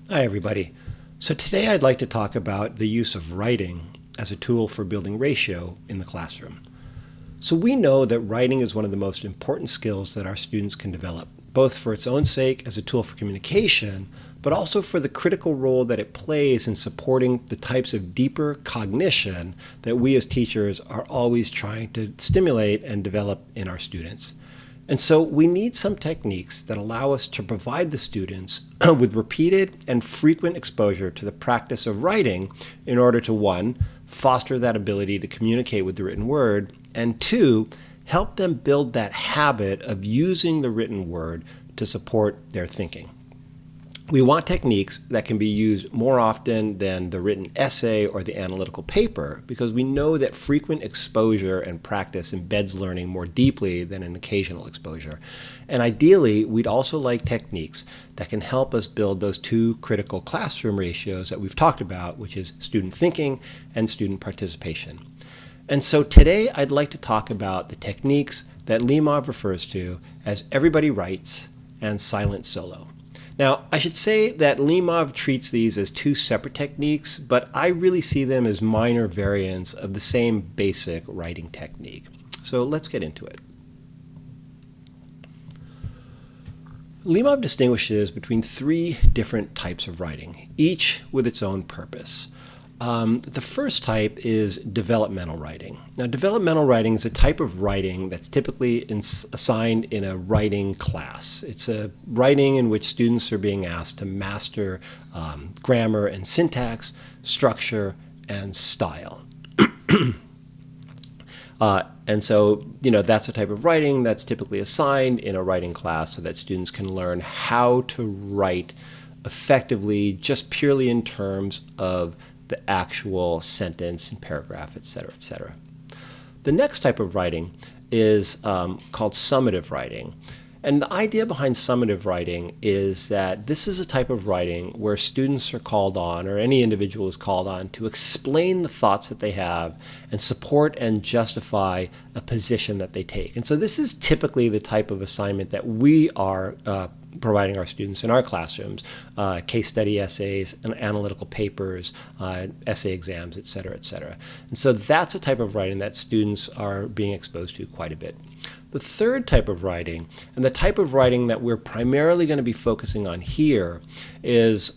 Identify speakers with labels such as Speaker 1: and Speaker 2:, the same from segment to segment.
Speaker 1: Hi, everybody. So today I'd like to talk about the use of writing as a tool for building ratio in the classroom. So we know that writing is one of the most important skills that our students can develop, both for its own sake as a tool for communication, but also for the critical role that it plays in supporting the types of deeper cognition that we as teachers are always trying to stimulate and develop in our students. And so we need some techniques that allow us to provide the students with repeated and frequent exposure to the practice of writing in order to, one, foster that ability to communicate with the written word, and two, help them build that habit of using the written word to support their thinking. We want techniques that can be used more often than the written essay or the analytical paper because we know that frequent exposure and practice embeds learning more deeply than an occasional exposure. And ideally, we'd also like techniques that can help us build those two critical classroom ratios that we've talked about, which is student thinking and student participation. And so today I'd like to talk about the techniques that Limov refers to as everybody writes and silent solo. Now, I should say that Limov treats these as two separate techniques, but I really see them as minor variants of the same basic writing technique. So let's get into it. Limov distinguishes between three different types of writing, each with its own purpose. The first type is developmental writing. Now, developmental writing is a type of writing that's typically assigned in a writing class. It's a writing in which students are being asked to master grammar and syntax, structure, and style. And so, that's a type of writing that's typically assigned in a writing class so that students can learn how to write effectively just purely in terms of the actual sentence and paragraph, et cetera, et cetera. The next type of writing is called summative writing. And the idea behind summative writing is that this is a type of writing where students are called on, or any individual is called on, to explain the thoughts that they have and support and justify a position that they take. And so this is typically the type of assignment that we are providing our students in our classrooms, case study essays, and analytical papers, essay exams, et cetera, et cetera. And so that's a type of writing that students are being exposed to quite a bit. The third type of writing, and the type of writing that we're primarily going to be focusing on here, is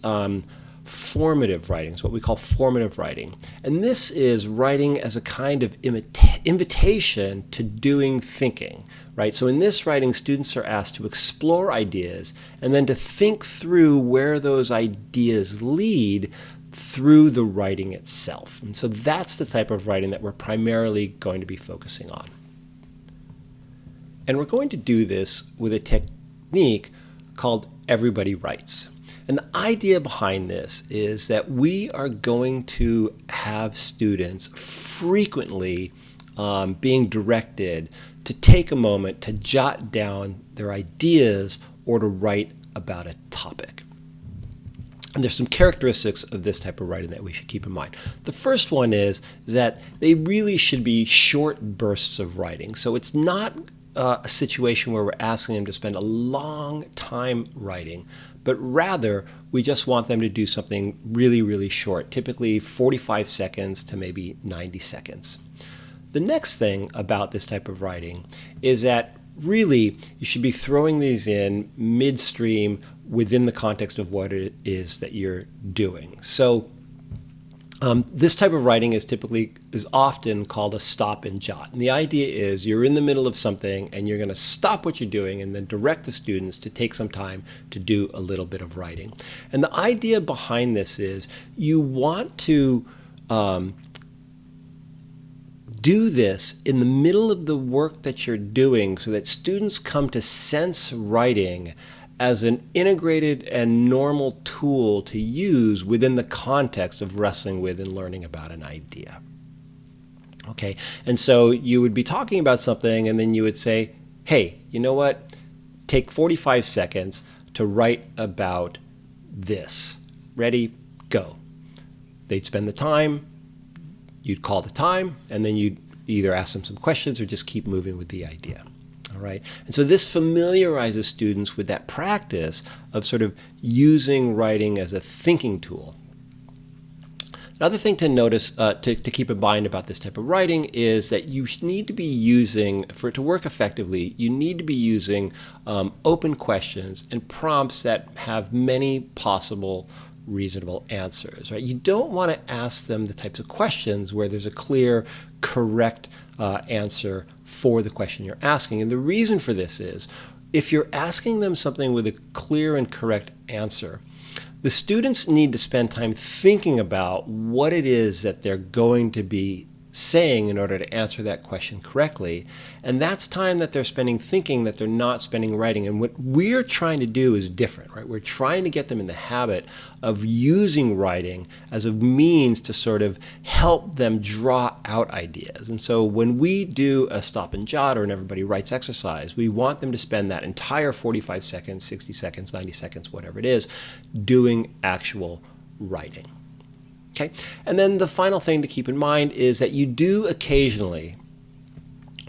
Speaker 1: formative writing. It's what we call formative writing. And this is writing as a kind of invitation to doing thinking, right? So in this writing, students are asked to explore ideas and then to think through where those ideas lead through the writing itself. And so that's the type of writing that we're primarily going to be focusing on. And we're going to do this with a technique called everybody writes. And the idea behind this is that we are going to have students frequently being directed to take a moment to jot down their ideas or to write about a topic. And there's some characteristics of this type of writing that we should keep in mind. The first one is that they really should be short bursts of writing. So it's not a situation where we're asking them to spend a long time writing, but rather we just want them to do something really, really short, typically 45 seconds to maybe 90 seconds. The next thing about this type of writing is that really you should be throwing these in midstream within the context of what it is that you're doing. So this type of writing is often called a stop and jot. And the idea is you're in the middle of something and you're going to stop what you're doing and then direct the students to take some time to do a little bit of writing. And the idea behind this is you want to do this in the middle of the work that you're doing so that students come to sense writing as an integrated and normal tool to use within the context of wrestling with and learning about an idea. Okay, and so you would be talking about something and then you would say, hey, you know what? Take 45 seconds to write about this. Ready? Go. They'd spend the time, you'd call the time, and then you'd either ask them some questions or just keep moving with the idea. All right. And so this familiarizes students with that practice of sort of using writing as a thinking tool. Another thing to notice, to keep in mind about this type of writing is that you need to be using, for it to work effectively, you need to be using open questions and prompts that have many possible reasonable answers. Right? You don't want to ask them the types of questions where there's a clear, correct answer for the question you're asking. And the reason for this is, if you're asking them something with a clear and correct answer, the students need to spend time thinking about what it is that they're going to be saying in order to answer that question correctly. And that's time that they're spending thinking that they're not spending writing. And what we're trying to do is different, right? We're trying to get them in the habit of using writing as a means to sort of help them draw out ideas. And so when we do a stop and jot or an everybody writes exercise, we want them to spend that entire 45 seconds, 60 seconds, 90 seconds, whatever it is, doing actual writing. Okay? And then the final thing to keep in mind is that you do occasionally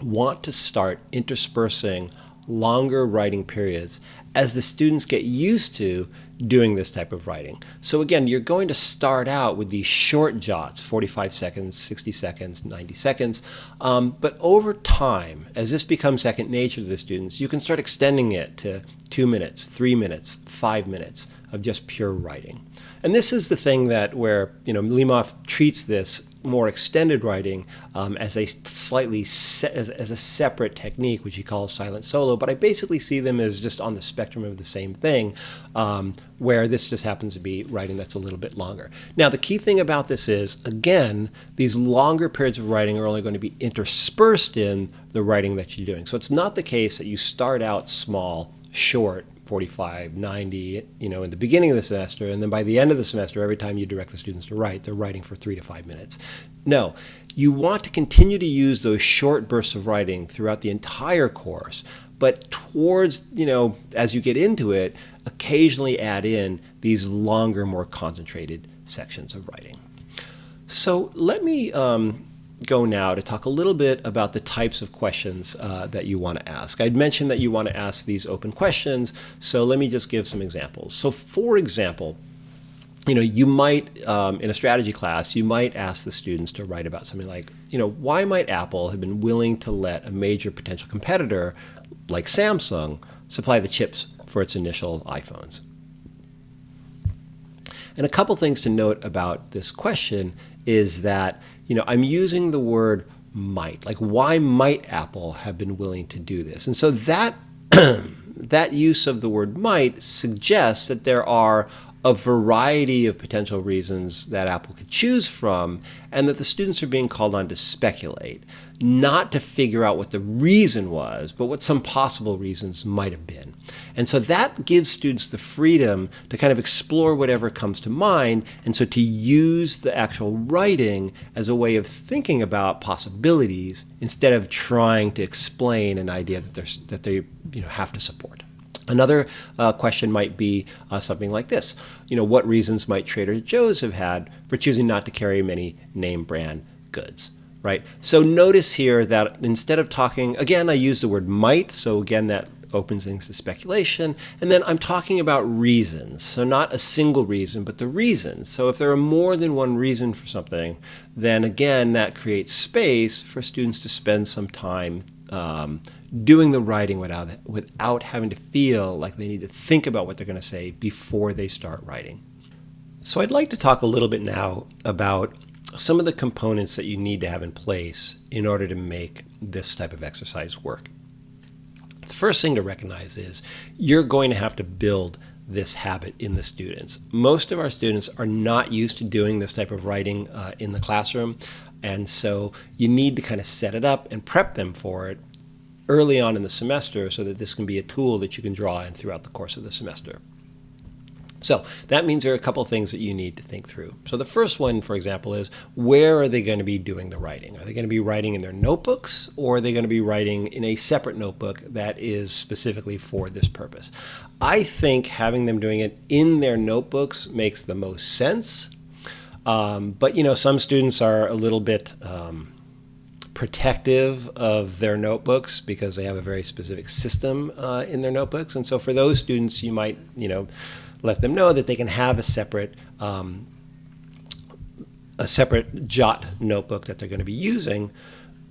Speaker 1: want to start interspersing longer writing periods as the students get used to doing this type of writing. So again, you're going to start out with these short jots, 45 seconds, 60 seconds, 90 seconds, but over time, as this becomes second nature to the students, you can start extending it to 2 minutes, 3 minutes, 5 minutes of just pure writing. And this is the thing that where Limov treats this more extended writing as a slightly as a separate technique, which he calls silent solo. But I basically see them as just on the spectrum of the same thing, where this just happens to be writing that's a little bit longer. Now, the key thing about this is, again, these longer periods of writing are only going to be interspersed in the writing that you're doing. So it's not the case that you start out small, short, 45, 90, in the beginning of the semester, and then by the end of the semester, every time you direct the students to write, they're writing for 3 to 5 minutes. No, you want to continue to use those short bursts of writing throughout the entire course, but towards, as you get into it, occasionally add in these longer, more concentrated sections of writing. So let me go now to talk a little bit about the types of questions that you want to ask. I'd mentioned that you want to ask these open questions, so let me just give some examples. So for example, you might, in a strategy class, you might ask the students to write about something like, why might Apple have been willing to let a major potential competitor like Samsung supply the chips for its initial iPhones? And a couple things to note about this question is that, I'm using the word might. Like, why might Apple have been willing to do this? And so that that use of the word might suggests that there are a variety of potential reasons that Apple could choose from, and that the students are being called on to speculate, not to figure out what the reason was, but what some possible reasons might have been. And so that gives students the freedom to kind of explore whatever comes to mind, and so to use the actual writing as a way of thinking about possibilities instead of trying to explain an idea that they have to support. Another question might be something like this. What reasons might Trader Joe's have had for choosing not to carry many name brand goods, right? So notice here that instead of talking, again, I use the word might, so again, that opens things to speculation. And then I'm talking about reasons, so not a single reason, but the reasons. So if there are more than one reason for something, then again, that creates space for students to spend some time doing the writing without having to feel like they need to think about what they're going to say before they start writing. So I'd like to talk a little bit now about some of the components that you need to have in place in order to make this type of exercise work. The first thing to recognize is you're going to have to build this habit in the students. Most of our students are not used to doing this type of writing in the classroom, and so you need to kind of set it up and prep them for it early on in the semester so that this can be a tool that you can draw in throughout the course of the semester. So that means there are a couple of things that you need to think through. So the first one, for example, is where are they going to be doing the writing? Are they going to be writing in their notebooks, or are they going to be writing in a separate notebook that is specifically for this purpose? I think having them doing it in their notebooks makes the most sense. But some students are a little bit protective of their notebooks because they have a very specific system in their notebooks. And so for those students, you might, let them know that they can have a separate Jot notebook that they're going to be using.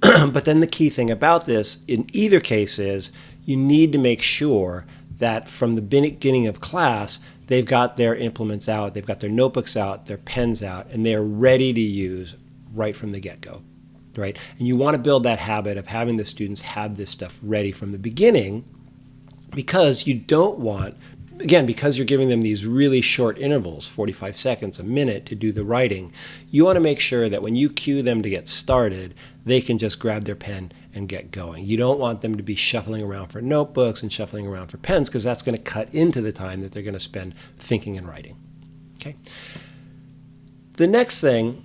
Speaker 1: But then the key thing about this in either case is you need to make sure that from the beginning of class, they've got their implements out, they've got their notebooks out, their pens out, and they're ready to use right from the get-go, right? And you want to build that habit of having the students have this stuff ready from the beginning, because you don't want, again, because you're giving them these really short intervals, 45 seconds, a minute to do the writing, you want to make sure that when you cue them to get started, they can just grab their pen and get going. You don't want them to be shuffling around for notebooks and shuffling around for pens, because that's going to cut into the time that they're going to spend thinking and writing. Okay. The next thing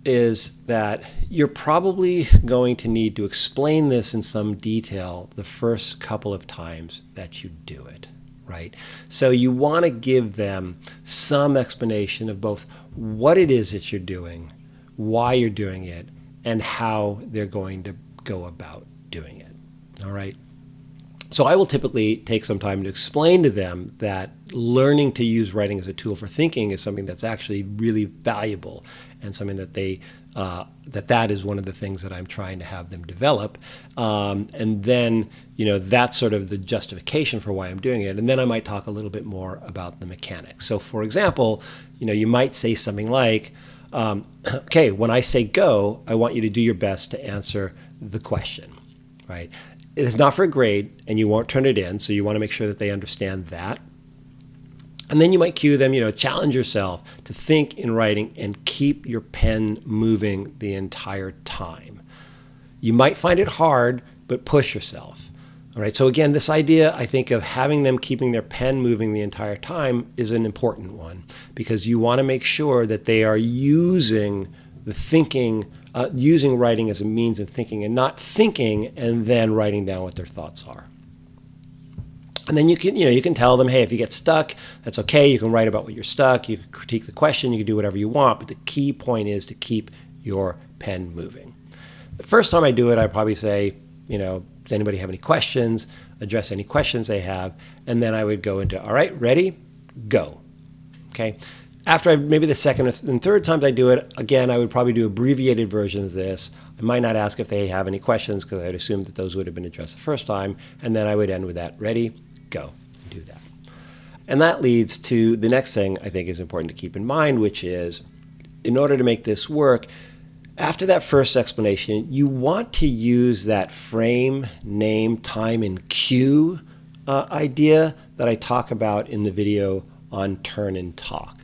Speaker 1: is that you're probably going to need to explain this in some detail the first couple of times that you do it, right? So you want to give them some explanation of both what it is that you're doing, why you're doing it, and how they're going to go about doing it, all right? So I will typically take some time to explain to them that learning to use writing as a tool for thinking is something that's actually really valuable, and something that that is one of the things that I'm trying to have them develop. And then, that's sort of the justification for why I'm doing it. And then I might talk a little bit more about the mechanics. So for example, you might say something like, okay, when I say go, I want you to do your best to answer the question, right? It's not for a grade, and you won't turn it in, so you want to make sure that they understand that. And then you might cue them, challenge yourself to think in writing and keep your pen moving the entire time. You might find it hard, but push yourself. All right. So again, this idea, I think, of having them keeping their pen moving the entire time is an important one, because you want to make sure that they are using the thinking, using writing as a means of thinking, and not thinking and then writing down what their thoughts are. And then you can tell them, hey, if you get stuck, that's okay. You can write about what you're stuck. You can critique the question. You can do whatever you want. But the key point is to keep your pen moving. The first time I do it, I probably say, does anybody have any questions? Address any questions they have. And then I would go into, all right, ready, go. Okay. After maybe the second and third times I do it, again, I would probably do abbreviated versions of this. I might not ask if they have any questions, because I'd assume that those would have been addressed the first time. And then I would end with that, ready, go, and do that. And that leads to the next thing I think is important to keep in mind, which is, in order to make this work, after that first explanation, you want to use that frame, name, time, and cue idea that I talk about in the video on turn and talk,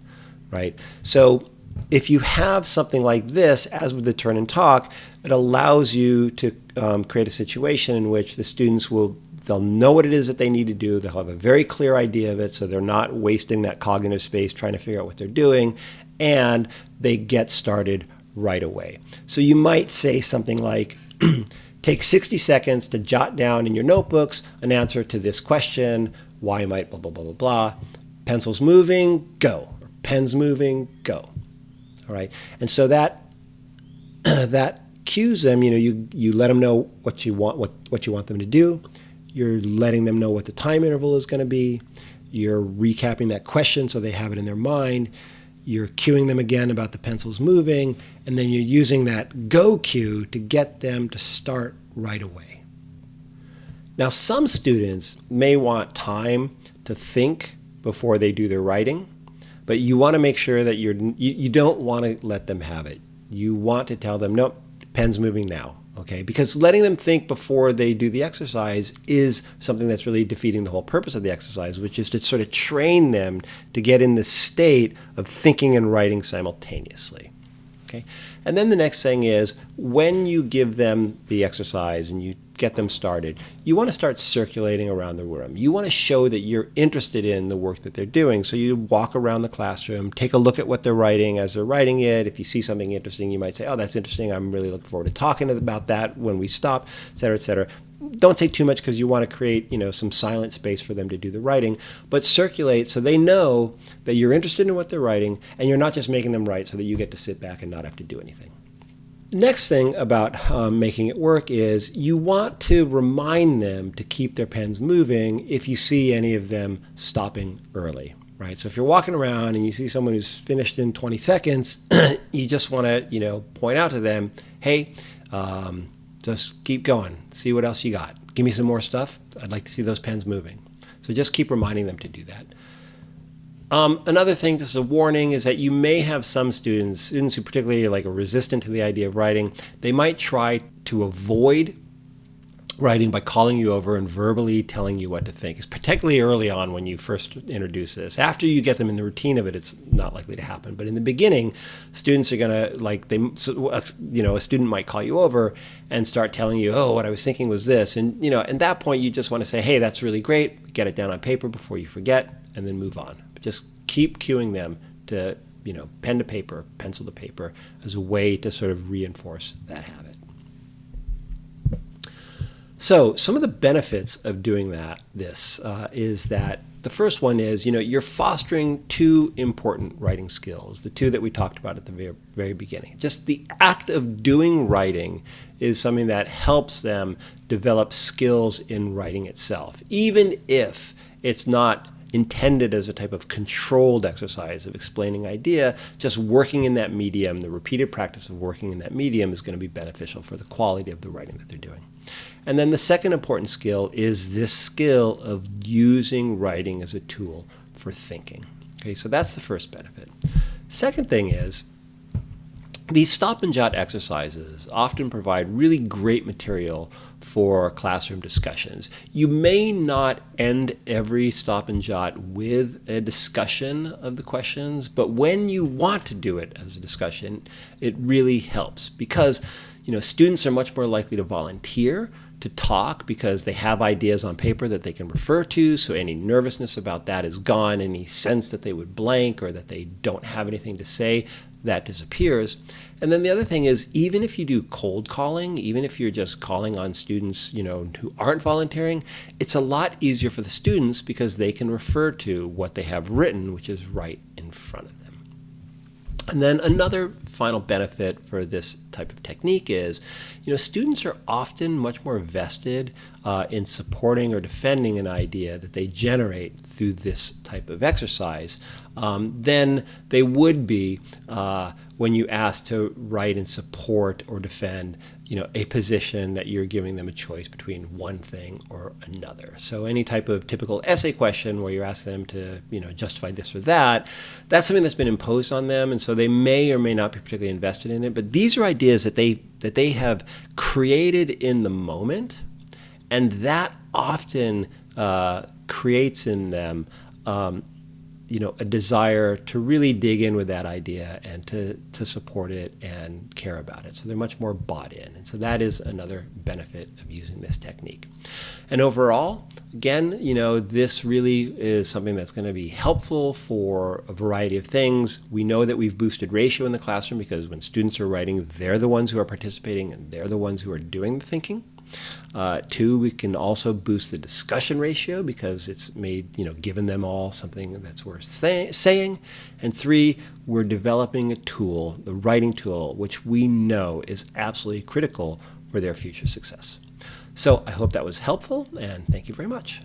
Speaker 1: right? So if you have something like this, as with the turn and talk, it allows you to create a situation in which the students they'll know what it is that they need to do. They'll have a very clear idea of it, so they're not wasting that cognitive space trying to figure out what they're doing, and they get started right away. So you might say something like, take 60 seconds to jot down in your notebooks an answer to this question. Why might blah, blah, blah, blah, blah. Pencils moving, go. Or pens moving, go. All right. And so that cues them, you let them know what you want them to do. You're letting them know what the time interval is going to be. You're recapping that question so they have it in their mind. You're cueing them again about the pencils moving, and then you're using that go cue to get them to start right away. Now, some students may want time to think before they do their writing, but you want to make sure that you don't want to let them have it. You want to tell them, nope, pen's moving now. Okay, because letting them think before they do the exercise is something that's really defeating the whole purpose of the exercise, which is to sort of train them to get in the state of thinking and writing simultaneously. Okay, and then the next thing is, when you give them the exercise and you get them started, you want to start circulating around the room. You want to show that you're interested in the work that they're doing. So you walk around the classroom, take a look at what they're writing as they're writing it. If you see something interesting, you might say, oh, that's interesting. I'm really looking forward to talking about that when we stop, et cetera, et cetera. Don't say too much, because you want to create, some silent space for them to do the writing, but circulate so they know that you're interested in what they're writing, and you're not just making them write so that you get to sit back and not have to do anything. The next thing about making it work is you want to remind them to keep their pens moving if you see any of them stopping early. Right? So if you're walking around and you see someone who's finished in 20 seconds, you just want to, point out to them, hey, just keep going. See what else you got. Give me some more stuff. I'd like to see those pens moving. So just keep reminding them to do that. Another thing, just a warning, is that you may have some students who particularly are resistant to the idea of writing, they might try to avoid writing by calling you over and verbally telling you what to think. It's particularly early on when you first introduce this. After you get them in the routine of it, it's not likely to happen. But in the beginning, students are going to, a student might call you over and start telling you, oh, what I was thinking was this. And, at that point, you just want to say, hey, that's really great. Get it down on paper before you forget, and then move on. But just keep cueing them to, pen to paper, pencil to paper, as a way to sort of reinforce that habit. So some of the benefits of doing this is that the first one is, you're fostering two important writing skills, the two that we talked about at the very, very beginning. Just the act of doing writing is something that helps them develop skills in writing itself, even if it's not intended as a type of controlled exercise of explaining idea. Just working in that medium, the repeated practice of working in that medium is going to be beneficial for the quality of the writing that they're doing. And then the second important skill is this skill of using writing as a tool for thinking. Okay, so that's the first benefit. Second thing is, these stop and jot exercises often provide really great material for classroom discussions. You may not end every stop and jot with a discussion of the questions, but when you want to do it as a discussion, it really helps because students are much more likely to volunteer to talk because they have ideas on paper that they can refer to, so any nervousness about that is gone. Any sense that they would blank or that they don't have anything to say, that disappears. And then the other thing is, even if you do cold calling, even if you're just calling on students, who aren't volunteering, it's a lot easier for the students because they can refer to what they have written, which is right in front of them. And then another final benefit for this type of technique is, students are often much more vested in supporting or defending an idea that they generate through this type of exercise than they would be when you ask to write and support or defend a position that you're giving them a choice between one thing or another. So any type of typical essay question where you're asking them to, justify this or that, that's something that's been imposed on them, and so they may or may not be particularly invested in it. But these are ideas that they have created in the moment, and that often creates in them a desire to really dig in with that idea and to support it and care about it. So they're much more bought in. And so that is another benefit of using this technique. And overall, again, this really is something that's going to be helpful for a variety of things. We know that we've boosted ratio in the classroom because when students are writing, they're the ones who are participating and they're the ones who are doing the thinking. 2, we can also boost the discussion ratio because it's made, given them all something that's worth saying. And 3, we're developing a tool, the writing tool, which we know is absolutely critical for their future success. So I hope that was helpful, and thank you very much.